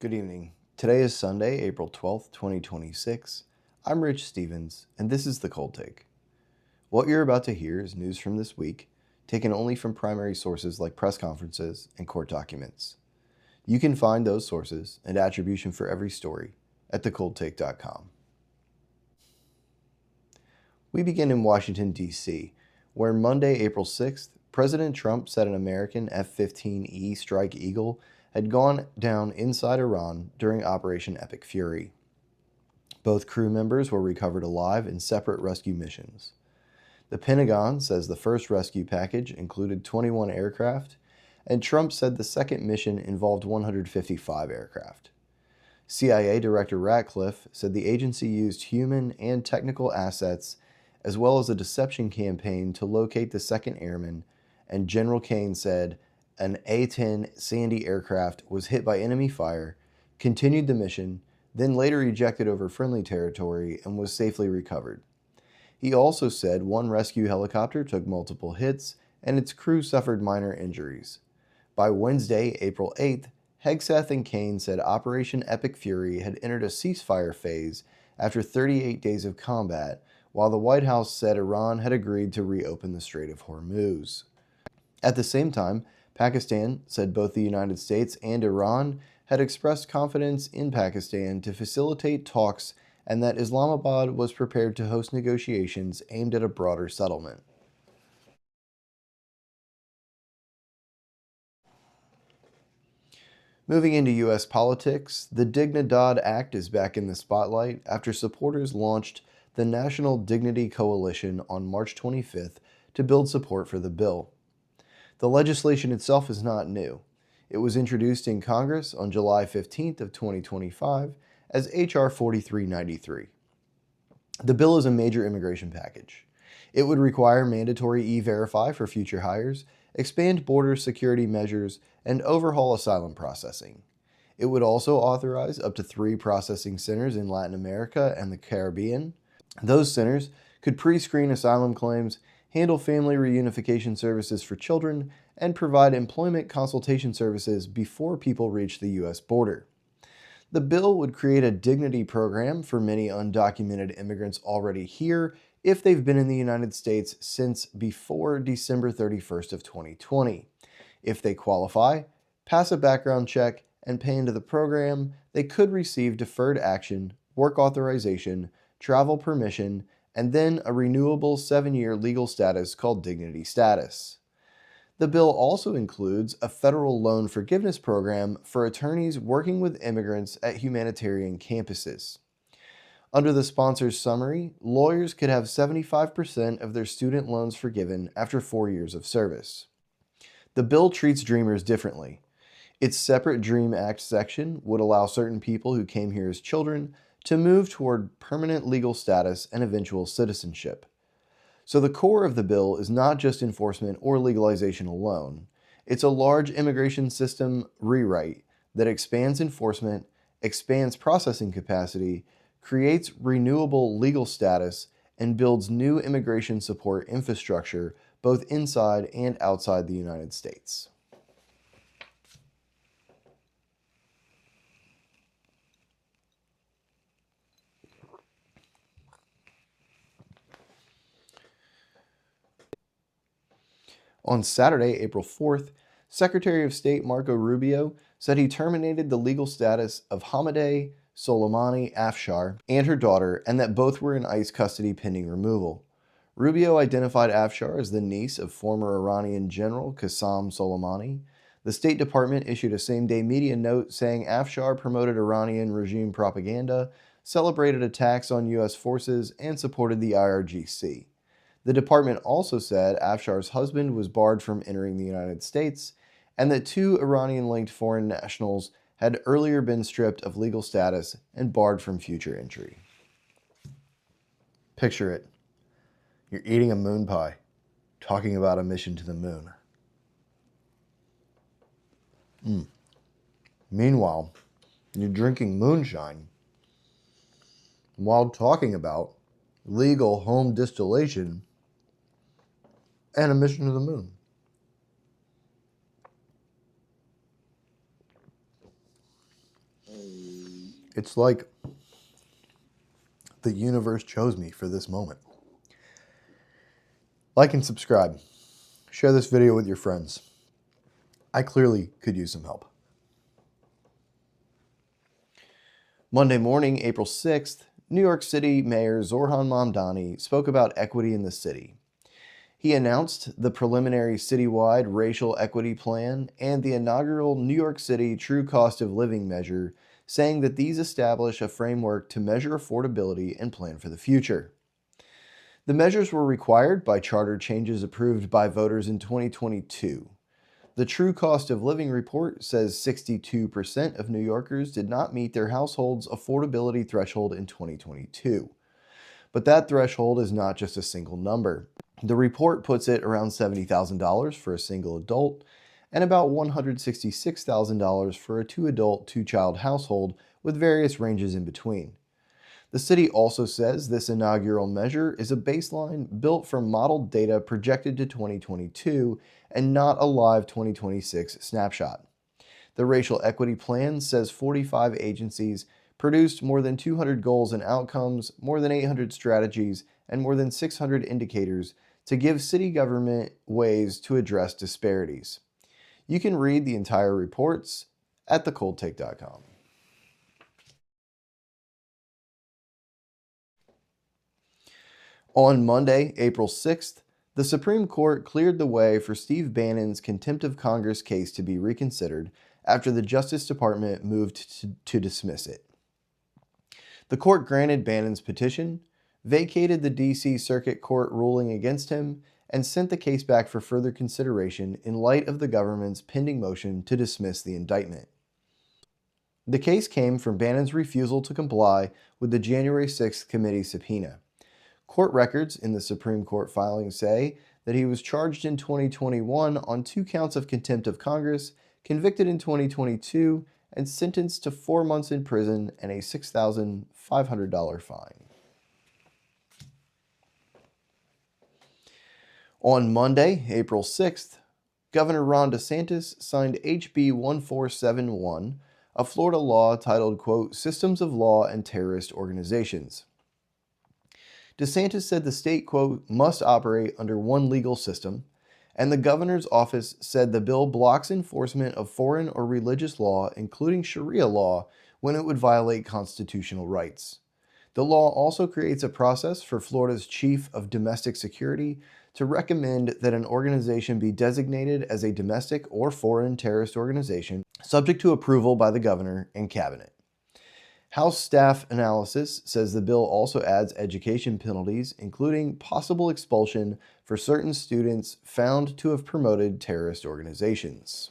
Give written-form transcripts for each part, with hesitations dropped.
Good evening. Today is Sunday, April 12th, 2026. I'm Rich Stevens, and this is The Cold Take. What you're about to hear is news from this week, taken only from primary sources like press conferences and court documents. You can find those sources and attribution for every story at thecoldtake.com. We begin in Washington, D.C., where Monday, April 6th, President Trump said an American F-15E Strike Eagle had gone down inside Iran during Operation Epic Fury. Both crew members were recovered alive in separate rescue missions. The Pentagon says the first rescue package included 21 aircraft, and Trump said the second mission involved 155 aircraft. CIA Director Ratcliffe said the agency used human and technical assets as well as a deception campaign to locate the second airman, and General Kane said an A-10 Sandy aircraft was hit by enemy fire, continued the mission, then later ejected over friendly territory and was safely recovered. He also said one rescue helicopter took multiple hits and its crew suffered minor injuries. By Wednesday, April 8th, Hegseth and Kane said Operation Epic Fury had entered a ceasefire phase after 38 days of combat, while the White House said Iran had agreed to reopen the Strait of Hormuz. At the same time, Pakistan said both the United States and Iran had expressed confidence in Pakistan to facilitate talks and that Islamabad was prepared to host negotiations aimed at a broader settlement. Moving into U.S. politics, the DIGNIDAD Act is back in the spotlight after supporters launched the National Dignity Coalition on March 25th to build support for the bill. The legislation itself is not new. It was introduced in Congress on July 15th of 2025 as H.R. 4393. The bill is a major immigration package. It would require mandatory E-Verify for future hires, expand border security measures, and overhaul asylum processing. It would also authorize up to 3 processing centers in Latin America and the Caribbean. Those centers could pre-screen asylum claims, handle family reunification services for children, and provide employment consultation services before people reach the U.S. border. The bill would create a dignity program for many undocumented immigrants already here if they've been in the United States since before December 31st of 2020. If they qualify, pass a background check, and pay into the program, they could receive deferred action, work authorization, travel permission, and then a renewable 7-year legal status called dignity status. The bill also includes a federal loan forgiveness program for attorneys working with immigrants at humanitarian campuses. Under the sponsor's summary, lawyers could have 75% of their student loans forgiven after 4 years of service. The bill treats Dreamers differently. Its separate DREAM Act section would allow certain people who came here as children to move toward permanent legal status and eventual citizenship. So the core of the bill is not just enforcement or legalization alone. It's a large immigration system rewrite that expands enforcement, expands processing capacity, creates renewable legal status, and builds new immigration support infrastructure both inside and outside the United States. On Saturday, April 4th, Secretary of State Marco Rubio said he terminated the legal status of Hamadeh Soleimani Afshar and her daughter, and that both were in ICE custody pending removal. Rubio identified Afshar as the niece of former Iranian General Qasem Soleimani. The State Department issued a same-day media note saying Afshar promoted Iranian regime propaganda, celebrated attacks on U.S. forces, and supported the IRGC. The department also said Afshar's husband was barred from entering the United States, and that 2 Iranian-linked foreign nationals had earlier been stripped of legal status and barred from future entry. Picture it. You're eating a moon pie, talking about a mission to the moon. Meanwhile, you're drinking moonshine while talking about legal home distillation and a mission to the moon. It's like the universe chose me for this moment. Like and subscribe. Share this video with your friends. I clearly could use some help. Monday morning, April 6th, New York City Mayor Zohran Mamdani spoke about equity in the city. He announced the preliminary citywide racial equity plan and the inaugural New York City True Cost of Living measure, saying that these establish a framework to measure affordability and plan for the future. The measures were required by charter changes approved by voters in 2022. The True Cost of Living report says 62% of New Yorkers did not meet their household's affordability threshold in 2022. But that threshold is not just a single number. The report puts it around $70,000 for a single adult and about $166,000 for a two-adult, two-child household with various ranges in between. The city also says this inaugural measure is a baseline built from modeled data projected to 2022 and not a live 2026 snapshot. The racial equity plan says 45 agencies produced more than 200 goals and outcomes, more than 800 strategies, and more than 600 indicators to give city government ways to address disparities. You can read the entire reports at thecoldtake.com. On Monday, April 6th, the Supreme Court cleared the way for Steve Bannon's contempt of Congress case to be reconsidered after the Justice Department moved to dismiss it. The court granted Bannon's petition, vacated the D.C. Circuit Court ruling against him, and sent the case back for further consideration in light of the government's pending motion to dismiss the indictment. The case came from Bannon's refusal to comply with the January 6th committee subpoena. Court records in the Supreme Court filing say that he was charged in 2021 on 2 counts of contempt of Congress, convicted in 2022, and sentenced to 4 months in prison and a $6,500 fine. On Monday, April 6th, Governor Ron DeSantis signed HB 1471, a Florida law titled, quote, Systems of Law and Terrorist Organizations. DeSantis said the state, quote, must operate under one legal system, and the governor's office said the bill blocks enforcement of foreign or religious law, including Sharia law, when it would violate constitutional rights. The law also creates a process for Florida's Chief of Domestic Security to recommend that an organization be designated as a domestic or foreign terrorist organization, subject to approval by the governor and cabinet. House staff analysis says the bill also adds education penalties, including possible expulsion for certain students found to have promoted terrorist organizations.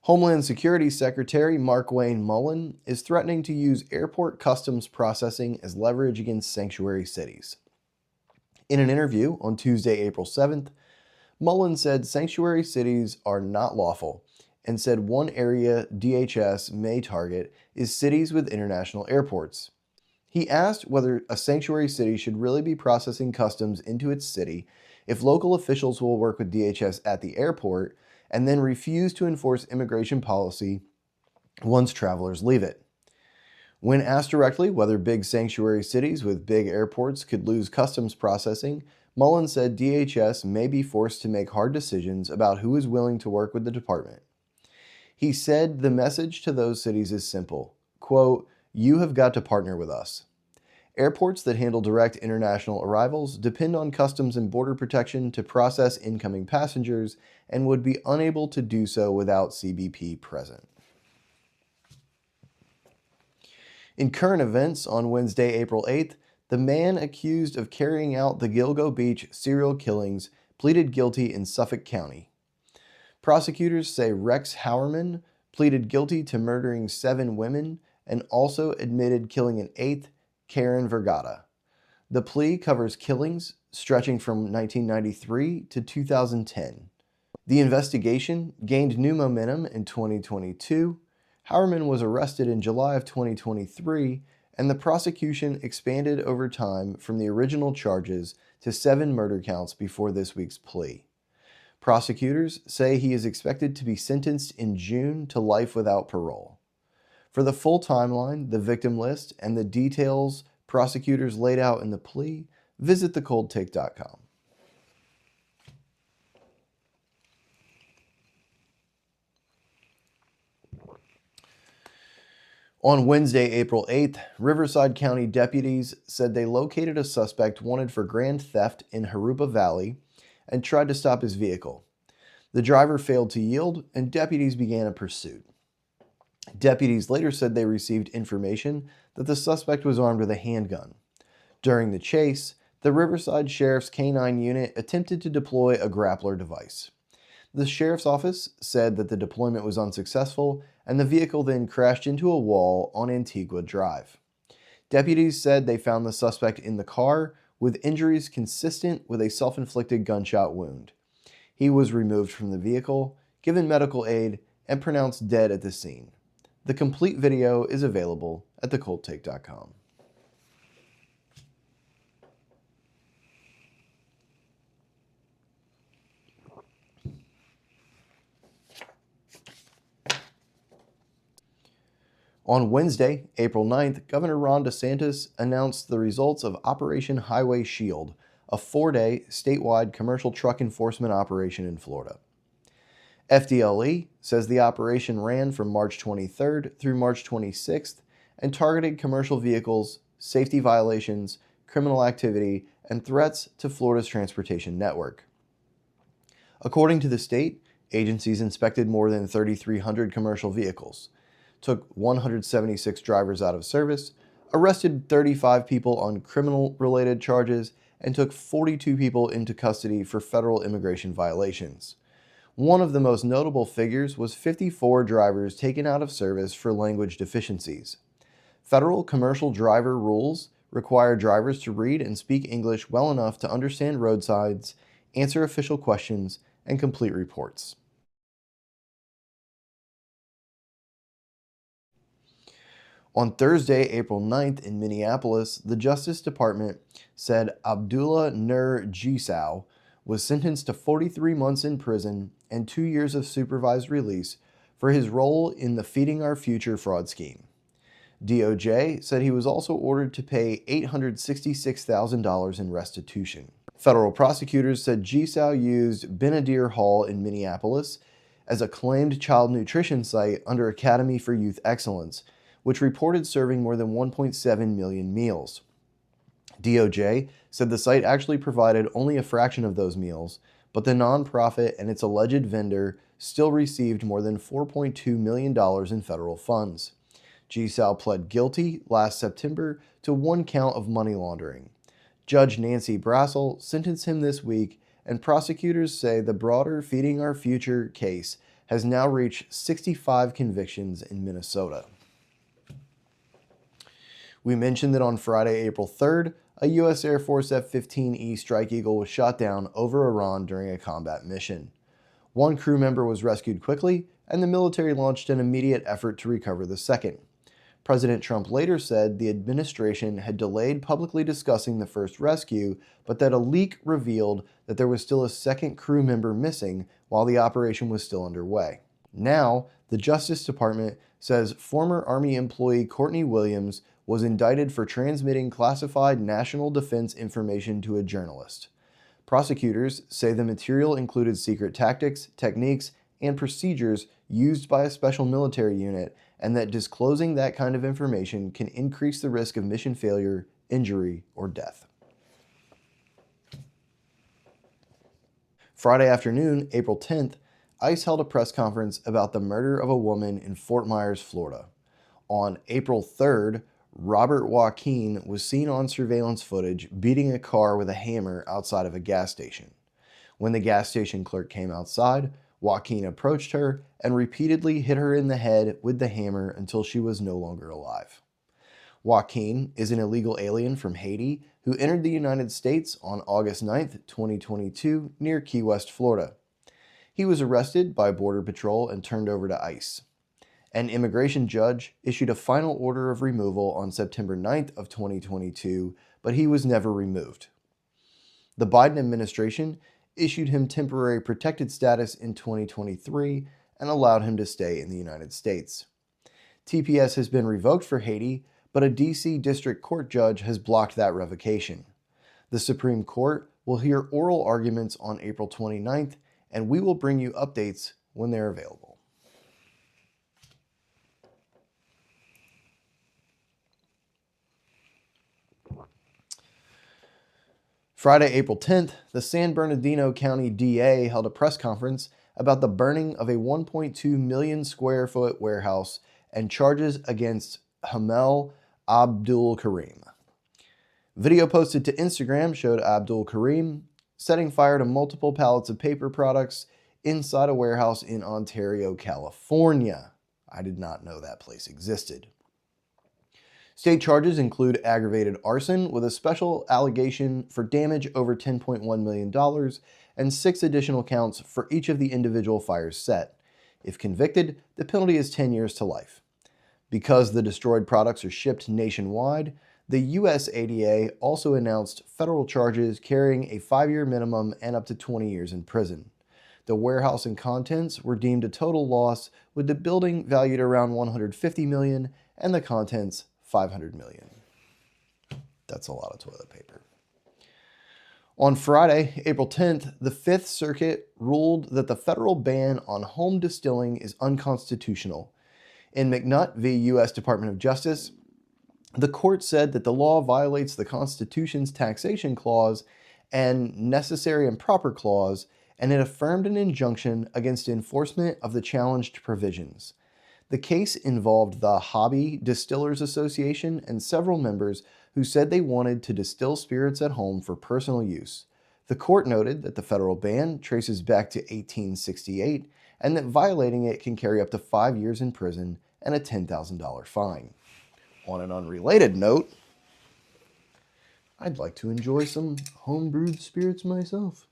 Homeland Security Secretary Markwayne Mullin is threatening to use airport customs processing as leverage against sanctuary cities. In an interview on Tuesday, April 7th, Mullin said sanctuary cities are not lawful and said one area DHS may target is cities with international airports. He asked whether a sanctuary city should really be processing customs into its city if local officials will work with DHS at the airport and then refuse to enforce immigration policy once travelers leave it. When asked directly whether big sanctuary cities with big airports could lose customs processing, Mullin said DHS may be forced to make hard decisions about who is willing to work with the department. He said the message to those cities is simple, quote, you have got to partner with us. Airports that handle direct international arrivals depend on Customs and Border Protection to process incoming passengers and would be unable to do so without CBP present. In current events, on Wednesday, April 8th, the man accused of carrying out the Gilgo Beach serial killings pleaded guilty in Suffolk County. Prosecutors say Rex Heuermann pleaded guilty to murdering 7 women and also admitted killing an 8th, Karen Vergata. The plea covers killings stretching from 1993 to 2010. The investigation gained new momentum in 2022. Heuermann was arrested in July of 2023 and the prosecution expanded over time from the original charges to 7 murder counts before this week's plea. Prosecutors say he is expected to be sentenced in June to life without parole. For the full timeline, the victim list, and the details prosecutors laid out in the plea, visit thecoldtake.com. On Wednesday, April 8th, Riverside County deputies said they located a suspect wanted for grand theft in Harupa Valley and tried to stop his vehicle. The driver failed to yield, and deputies began a pursuit. Deputies later said they received information that the suspect was armed with a handgun. During the chase, the Riverside Sheriff's K-9 unit attempted to deploy a grappler device. The sheriff's office said that the deployment was unsuccessful, and the vehicle then crashed into a wall on Antigua Drive. Deputies said they found the suspect in the car with injuries consistent with a self-inflicted gunshot wound. He was removed from the vehicle, given medical aid, and pronounced dead at the scene. The complete video is available at thecoldtake.com. On Wednesday, April 9th, Governor Ron DeSantis announced the results of Operation Highway Shield, a 4-day statewide commercial truck enforcement operation in Florida. FDLE says the operation ran from March 23rd through March 26th and targeted commercial vehicles, safety violations, criminal activity, and threats to Florida's transportation network. According to the state, agencies inspected more than 3,300 commercial vehicles, took 176 drivers out of service, arrested 35 people on criminal-related charges, and took 42 people into custody for federal immigration violations. One of the most notable figures was 54 drivers taken out of service for language deficiencies. Federal commercial driver rules require drivers to read and speak English well enough to understand road signs, answer official questions, and complete reports. On Thursday, April 9th in Minneapolis, the Justice Department said Abdullah Nur Gisau was sentenced to 43 months in prison and 2 years of supervised release for his role in the Feeding Our Future fraud scheme. DOJ said he was also ordered to pay $866,000 in restitution. Federal prosecutors said Gisau used Benadir Hall in Minneapolis as a claimed child nutrition site under Academy for Youth Excellence, which reported serving more than 1.7 million meals. DOJ said the site actually provided only a fraction of those meals, but the nonprofit and its alleged vendor still received more than $4.2 million in federal funds. Gisau pled guilty last September to 1 count of money laundering. Judge Nancy Brassel sentenced him this week, and prosecutors say the broader Feeding Our Future case has now reached 65 convictions in Minnesota. We mentioned that on Friday, April 3rd, a U.S. Air Force F-15E Strike Eagle was shot down over Iran during a combat mission. 1 crew member was rescued quickly, and the military launched an immediate effort to recover the second. President Trump later said the administration had delayed publicly discussing the first rescue, but that a leak revealed that there was still a second crew member missing while the operation was still underway. Now, the Justice Department says former Army employee Courtney Williams was indicted for transmitting classified national defense information to a journalist. Prosecutors say the material included secret tactics, techniques, and procedures used by a special military unit, and that disclosing that kind of information can increase the risk of mission failure, injury, or death. Friday afternoon, April 10th, ICE held a press conference about the murder of a woman in Fort Myers, Florida. On April 3rd, Robert Joaquin was seen on surveillance footage beating a car with a hammer outside of a gas station. When the gas station clerk came outside, Joaquin approached her and repeatedly hit her in the head with the hammer until she was no longer alive. Joaquin is an illegal alien from Haiti who entered the United States on August 9, 2022, near Key West, Florida. He was arrested by Border Patrol and turned over to ICE. An immigration judge issued a final order of removal on September 9th of 2022, but he was never removed. The Biden administration issued him temporary protected status in 2023 and allowed him to stay in the United States. TPS has been revoked for Haiti, but a D.C. District Court judge has blocked that revocation. The Supreme Court will hear oral arguments on April 29th, and we will bring you updates when they're available. Friday, April 10th, the San Bernardino County DA held a press conference about the burning of a 1.2 million square foot warehouse and charges against Hamel Abdul Karim. Video posted to Instagram showed Abdul Karim setting fire to multiple pallets of paper products inside a warehouse in Ontario, California. I did not know that place existed. State charges include aggravated arson with a special allegation for damage over $10.1 million and 6 additional counts for each of the individual fires set. If convicted, the penalty is 10 years to life. Because the destroyed products are shipped nationwide, the USADA also announced federal charges carrying a 5-year minimum and up to 20 years in prison. The warehouse and contents were deemed a total loss, with the building valued around $150 million and the contents $500 million. That's a lot of toilet paper. On Friday, April 10th, the Fifth Circuit ruled that the federal ban on home distilling is unconstitutional. In McNutt v. U.S. Department of Justice, the court said that the law violates the Constitution's taxation clause and necessary and proper clause, and it affirmed an injunction against enforcement of the challenged provisions. The case involved the Hobby Distillers Association and several members who said they wanted to distill spirits at home for personal use. The court noted that the federal ban traces back to 1868 and that violating it can carry up to 5 years in prison and a $10,000 fine. On an unrelated note, I'd like to enjoy some home-brewed spirits myself.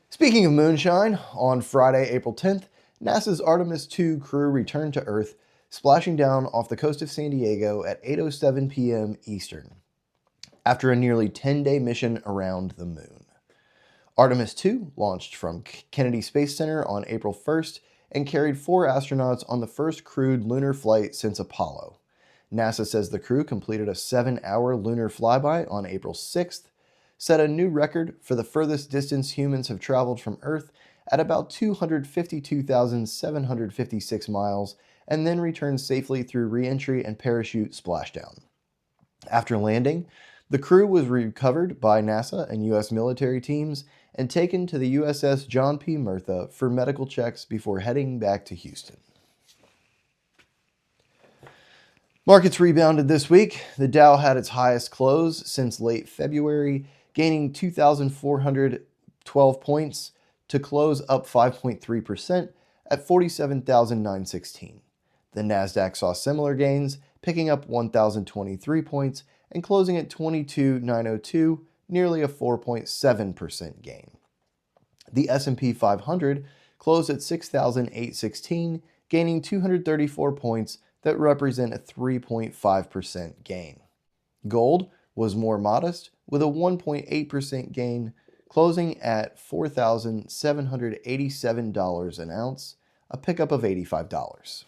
Speaking of moonshine, on Friday, April 10th, NASA's Artemis II crew returned to Earth, splashing down off the coast of San Diego at 8:07 p.m. Eastern, after a nearly 10-day mission around the moon. Artemis II launched from Kennedy Space Center on April 1st and carried 4 astronauts on the first crewed lunar flight since Apollo. NASA says the crew completed a 7-hour lunar flyby on April 6th, set a new record for the furthest distance humans have traveled from Earth at about 252,756 miles, and then returned safely through re-entry and parachute splashdown. After landing, the crew was recovered by NASA and U.S. military teams and taken to the USS John P. Murtha for medical checks before heading back to Houston. Markets rebounded this week. The Dow had its highest close since late February, gaining 2,412 points to close up 5.3% at 47,916. The Nasdaq saw similar gains, picking up 1,023 points and closing at 22,902, nearly a 4.7% gain. The S&P 500 closed at 6,816, gaining 234 points that represent a 3.5% gain. Gold was more modest, with a 1.8% gain, closing at $4,787 an ounce, a pickup of $85.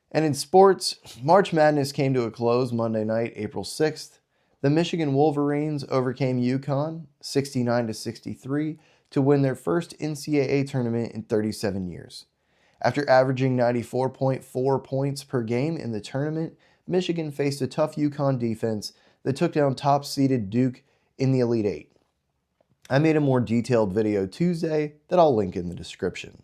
And in sports, March Madness came to a close Monday night, April 6th. The Michigan Wolverines overcame UConn 69-63 to win their first NCAA tournament in 37 years. After averaging 94.4 points per game in the tournament, Michigan faced a tough UConn defense that took down top-seeded Duke in the Elite Eight. I made a more detailed video Tuesday that I'll link in the description.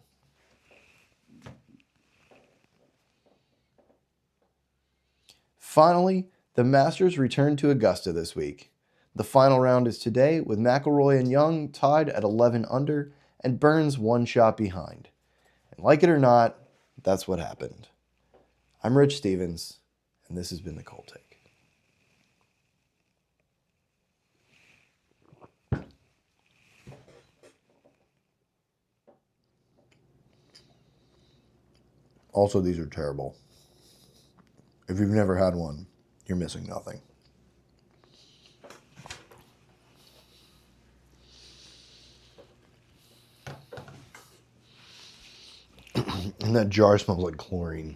Finally, the Masters returned to Augusta this week. The final round is today, with McIlroy and Young tied at 11 under and Burns 1 shot behind. And like it or not, that's what happened. I'm Rich Stevens, and this has been The Cold Take. Also, these are terrible. If you've never had one, you're missing nothing. And that jar smells like chlorine.